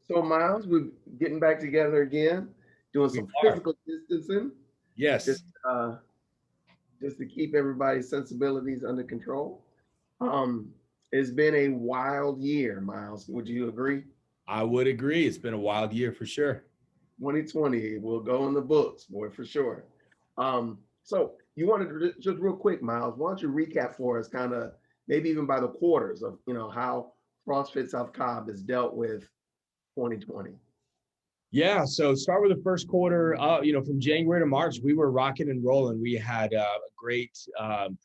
So Miles, we're getting back together again, doing We some are. physical distancing, just Yes, uh, just to keep everybody's sensibilities under control. Um, it's been a wild year, Miles. Would you agree? I would agree. It's been a wild year for sure. 2020 will go in the books, boy, for sure. So you wanted to just real quick, Miles. Why don't you recap for us, kind of maybe even by the quarters of how CrossFit South Cobb has dealt with 2020. Yeah, so start with the first quarter. From January to March, we were rocking and rolling. We had a great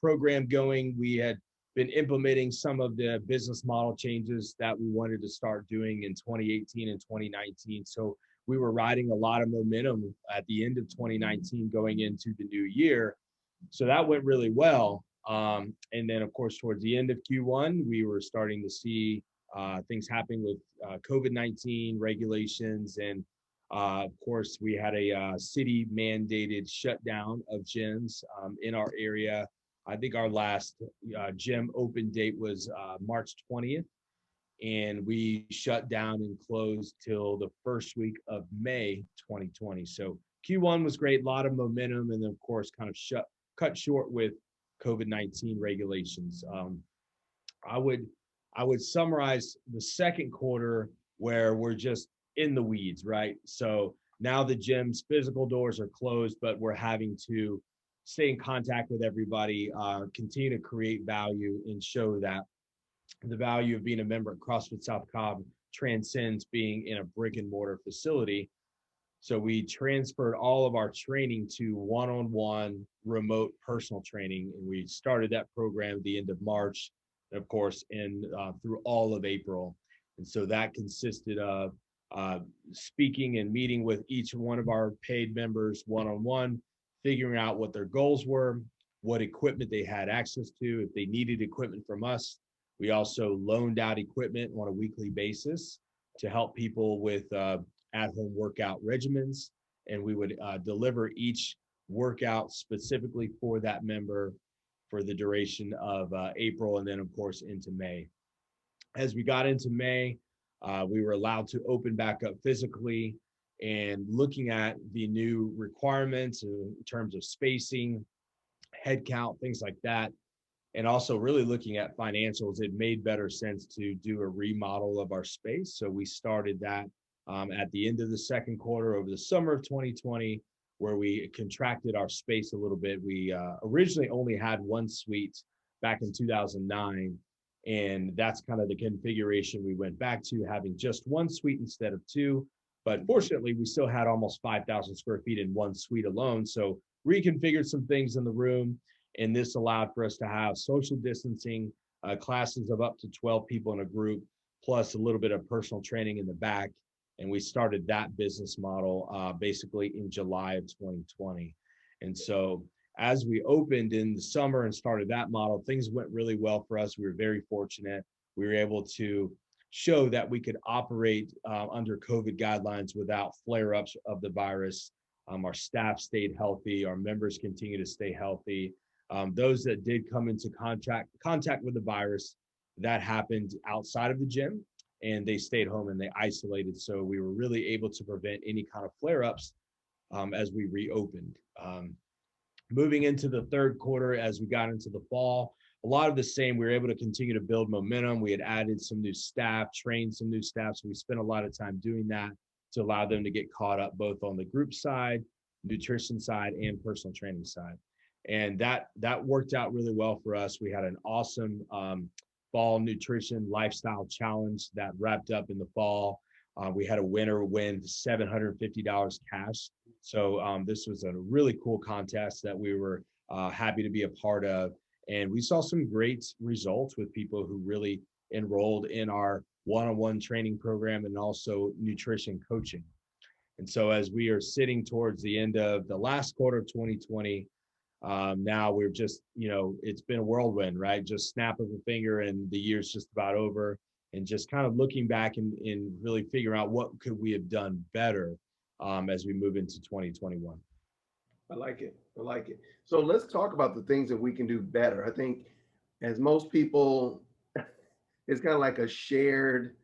program going. We had been implementing some of the business model changes that we wanted to start doing in 2018 and 2019. So we were riding a lot of momentum at the end of 2019 going into the new year. So that went really well. And then, of course, towards the end of Q1, we were starting to see things happening with COVID-19 regulations. And of course, we had a city mandated shutdown of gyms in our area. I think our last gym open date was March 20th. And we shut down and closed till the first week of May 2020. So Q1 was great, a lot of momentum, and then of course kind of cut short with COVID-19 regulations. I would I would summarize the second quarter where we're just in the weeds, right? So now the gym's physical doors are closed, but we're having to stay in contact with everybody, continue to create value, and show that the value of being a member at CrossFit South Cobb transcends being in a brick and mortar facility. So we transferred all of our training to one-on-one remote personal training, and we started that program at the end of March, and of course, in through all of April. And so that consisted of uh, speaking and meeting with each one of our paid members one-on-one, figuring out what their goals were, what equipment they had access to, if they needed equipment from us. We also loaned out equipment on a weekly basis to help people with at-home workout regimens, and we would deliver each workout specifically for that member for the duration of April and then, of course, into May. As we got into May, we were allowed to open back up physically and looking at the new requirements in terms of spacing, head count, things like that, and also really looking at financials, it made better sense to do a remodel of our space. So we started that at the end of the second quarter over the summer of 2020, where we contracted our space a little bit. We originally only had one suite back in 2009. And that's kind of the configuration we went back to, having just one suite instead of two. But fortunately, we still had almost 5,000 square feet in one suite alone. So reconfigured some things in the room, and this allowed for us to have social distancing, classes of up to 12 people in a group, plus a little bit of personal training in the back. And we started that business model basically in July of 2020. And so as we opened in the summer and started that model, things went really well for us. We were very fortunate. We were able to show that we could operate under COVID guidelines without flare ups of the virus. Our staff stayed healthy. Our members continue to stay healthy. Those that did come into contact with the virus, that happened outside of the gym, and they stayed home and they isolated. So we were really able to prevent any kind of flare-ups as we reopened. Moving into the third quarter, as we got into the fall, a lot of the same. We were able to continue to build momentum. We had added some new staff, trained some new staff. So we spent a lot of time doing that to allow them to get caught up both on the group side, nutrition side, and personal training side. And that worked out really well for us. We had an awesome fall nutrition lifestyle challenge that wrapped up in the fall. We had a winner win $750 cash. So this was a really cool contest that we were happy to be a part of. And we saw some great results with people who really enrolled in our one-on-one training program and also nutrition coaching. And so as we are sitting towards the end of the last quarter of 2020, now we're just, it's been a whirlwind, right? Just snap of a finger and the year's just about over, and just kind of looking back and really figure out what could we have done better as we move into 2021. I like it. I like it. So let's talk about the things that we can do better. I think, as most people, it's kind of like a shared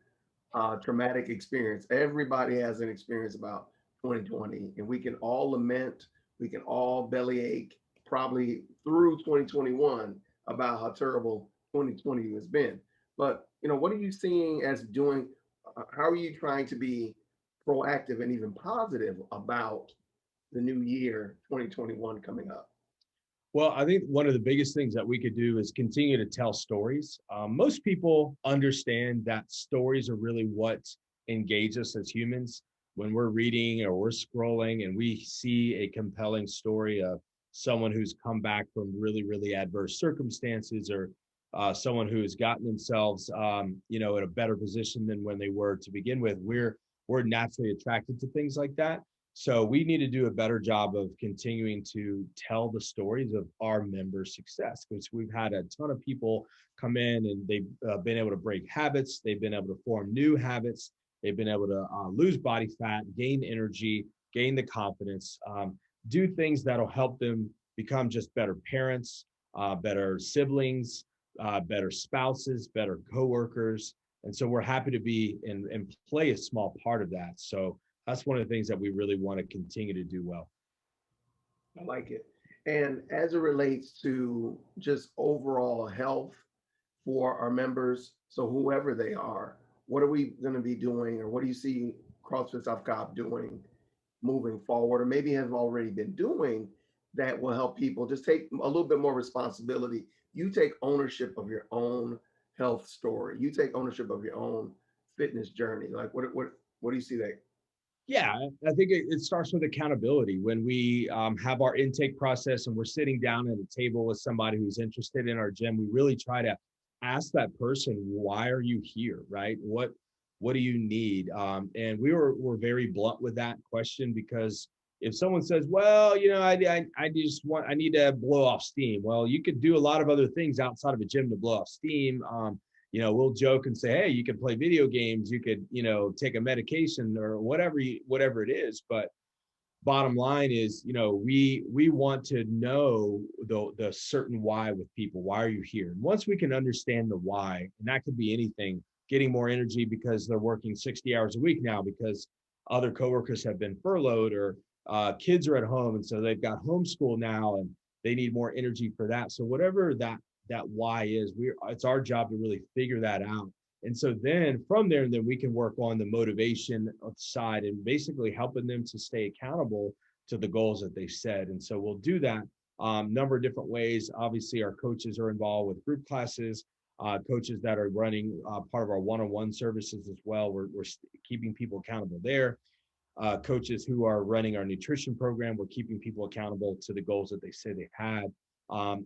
traumatic experience. Everybody has an experience about 2020, and we can all lament, we can all bellyache probably through 2021 about how terrible 2020 has been. But what are you seeing as doing? How are you trying to be proactive and even positive about the new year 2021 coming up? Well, I think one of the biggest things that we could do is continue to tell stories. Most people understand that stories are really what engage us as humans. When we're reading or we're scrolling and we see a compelling story of someone who's come back from really, really adverse circumstances, or someone who's gotten themselves, in a better position than when they were to begin with, we're naturally attracted to things like that. So we need to do a better job of continuing to tell the stories of our members' success, because we've had a ton of people come in and they've been able to break habits. They've been able to form new habits. They've been able to lose body fat, gain energy, gain the confidence, do things that'll help them become just better parents, better siblings, better spouses, better coworkers. And so we're happy to be and play a small part of that. So that's one of the things that we really want to continue to do well. I like it. And as it relates to just overall health for our members, so whoever they are, what are we going to be doing, or what do you see CrossFit South Cobb doing moving forward, or maybe have already been doing that will help people just take a little bit more responsibility? You take ownership of your own health story. You take ownership of your own fitness journey. Like what do you see that? Yeah, I think it starts with accountability. When we have our intake process and we're sitting down at a table with somebody who's interested in our gym, we really try to ask that person, "Why are you here?" Right? What do you need? And we're very blunt with that question, because if someone says, "Well, I need to blow off steam," well, you could do a lot of other things outside of a gym to blow off steam. We'll joke and say, hey, you can play video games, you could, take a medication or whatever it is. But bottom line is, we want to know the certain why with people. Why are you here? And once we can understand the why, and that could be anything, getting more energy because they're working 60 hours a week now because other coworkers have been furloughed, or kids are at home and so they've got homeschool now and they need more energy for that. So whatever that why is, it's our job to really figure that out. And so then from there, then we can work on the motivation side and basically helping them to stay accountable to the goals that they set. And so we'll do that number of different ways. Obviously, our coaches are involved with group classes, coaches that are running part of our one-on-one services as well. We're keeping people accountable there. Coaches who are running our nutrition program, we're keeping people accountable to the goals that they say they had.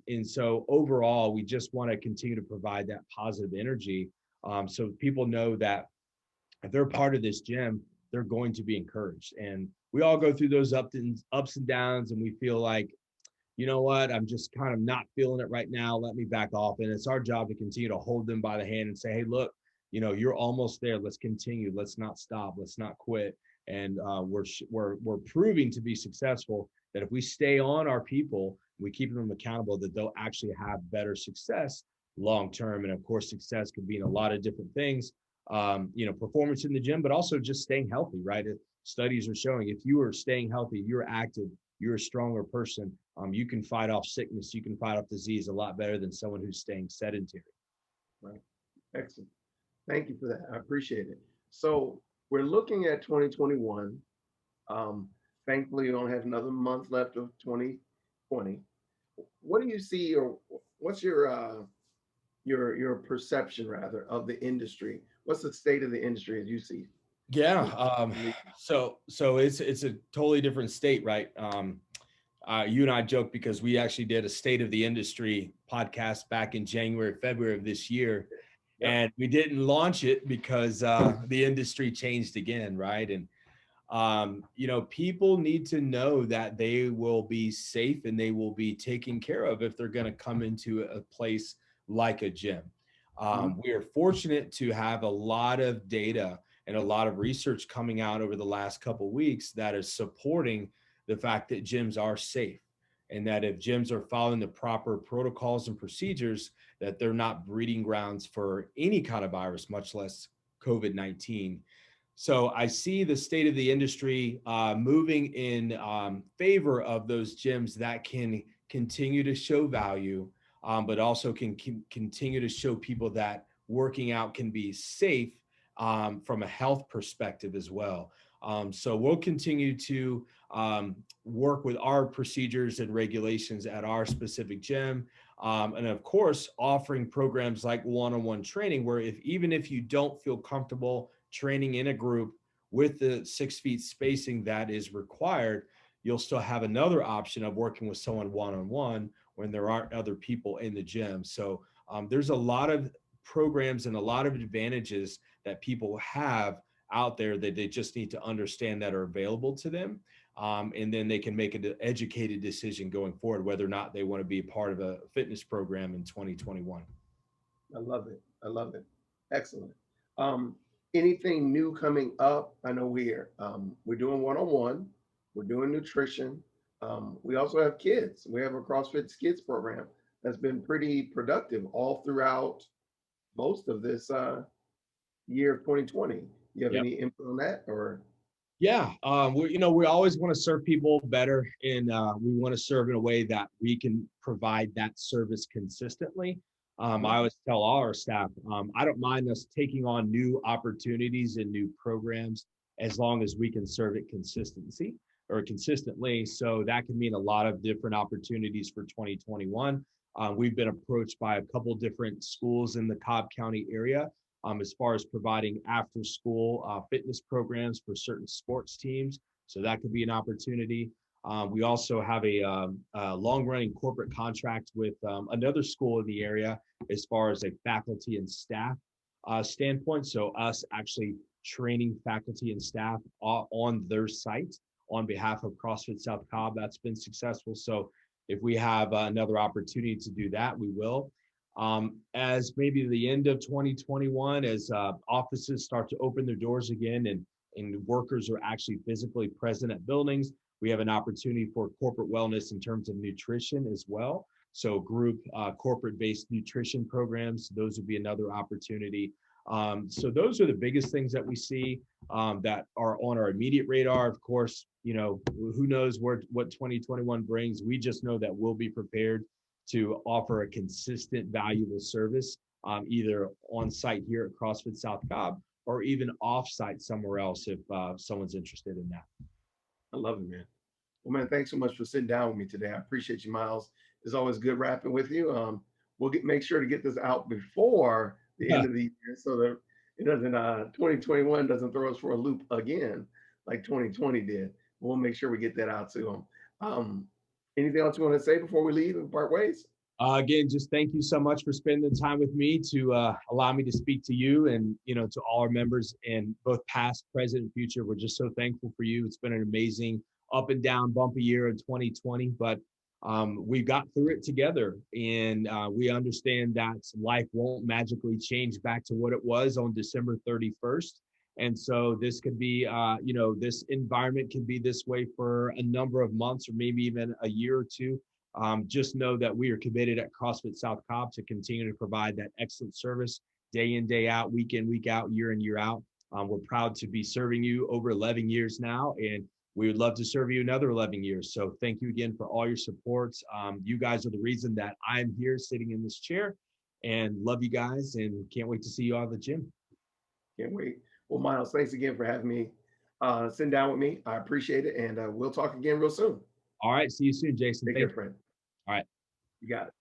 And so overall, we just want to continue to provide that positive energy, so people know that if they're part of this gym, they're going to be encouraged. And we all go through those ups and downs, and we feel like, you know what, I'm just kind of not feeling it right now. Let me back off. And it's our job to continue to hold them by the hand and say, hey, look, you're almost there. Let's continue. Let's not stop. Let's not quit. And we're proving to be successful, that if we stay on our people, we keep them accountable, that they'll actually have better success long term. And of course, success could be in a lot of different things, performance in the gym, but also just staying healthy, right? Studies are showing if you are staying healthy, you're active, you're a stronger person. You can fight off sickness, you can fight off disease a lot better than someone who's staying sedentary. Right. Excellent. Thank you for that. I appreciate it. So we're looking at 2021. Thankfully, you don't have another month left of 2020. What do you see, or what's your perception rather of the industry? What's the state of the industry as you see? Yeah. So it's a totally different state, right? You and I joke because we actually did a state of the industry podcast back in January, February of this year. Yep. And we didn't launch it because the industry changed again, right? And people need to know that they will be safe and they will be taken care of if they're going to come into a place like a gym. We are fortunate to have a lot of data and a lot of research coming out over the last couple of weeks that is supporting the fact that gyms are safe, and that if gyms are following the proper protocols and procedures, that they're not breeding grounds for any kind of virus, much less COVID-19. So I see the state of the industry moving in favor of those gyms that can continue to show value, but also can continue to show people that working out can be safe from a health perspective as well. So we'll continue to work with our procedures and regulations at our specific gym. And of course, offering programs like one-on-one training, where even if you don't feel comfortable training in a group with the 6 feet spacing that is required, you'll still have another option of working with someone one-on-one when there aren't other people in the gym. So there's a lot of programs and a lot of advantages that people have out there that they just need to understand that are available to them. And then they can make an educated decision going forward, whether or not they want to be a part of a fitness program in 2021. I love it. I love it. Excellent. Um, Anything new coming up? I know we're doing one-on-one, we're doing nutrition. We also have kids. We have a CrossFit Kids program that's been pretty productive all throughout most of this year of 2020. You have Yep. any input on that or? Yeah, we always want to serve people better, and we want to serve in a way that we can provide that service consistently. I always tell all our staff, I don't mind us taking on new opportunities and new programs as long as we can serve it consistently. So that can mean a lot of different opportunities for 2021. We've been approached by a couple different schools in the Cobb County area as far as providing after school fitness programs for certain sports teams. So that could be an opportunity. We also have a long running corporate contract with another school in the area as far as a faculty and staff standpoint. So us actually training faculty and staff on their site on behalf of CrossFit South Cobb. That's been successful. So if we have another opportunity to do that, we will. As maybe the end of 2021, as offices start to open their doors again and workers are actually physically present at buildings, we have an opportunity for corporate wellness in terms of nutrition as well. So group corporate-based nutrition programs, those would be another opportunity. So those are the biggest things that we see that are on our immediate radar. Of course, who knows what 2021 brings. We just know that we'll be prepared to offer a consistent, valuable service, either on site here at CrossFit South Cobb or even off site somewhere else if someone's interested in that. I love it, man. Well, man, thanks so much for sitting down with me today. I appreciate you, Miles. It's always good rapping with you. We'll make sure to get this out before the end of the year so that it doesn't 2021 doesn't throw us for a loop again like 2020 did. We'll make sure we get that out to them. Anything else you want to say before we leave and part ways? Again, just thank you so much for spending the time with me to allow me to speak to you and to all our members and both past, present, and future. We're just so thankful for you. It's been an amazing up and down bumpy year in 2020, but we got through it together, and we understand that life won't magically change back to what it was on December 31st. And so this could be, this environment can be this way for a number of months or maybe even a year or two. Just know that we are committed at CrossFit South Cobb to continue to provide that excellent service day in, day out, week in, week out, year in, year out. We're proud to be serving you over 11 years now, and we would love to serve you another 11 years. So thank you again for all your support. You guys are the reason that I'm here sitting in this chair, and love you guys and can't wait to see you out of the gym. Can't wait. Well, Miles, thanks again for having me sit down with me. I appreciate it, and we'll talk again real soon. All right. See you soon, Jason. Take care, friend. All right. You got it.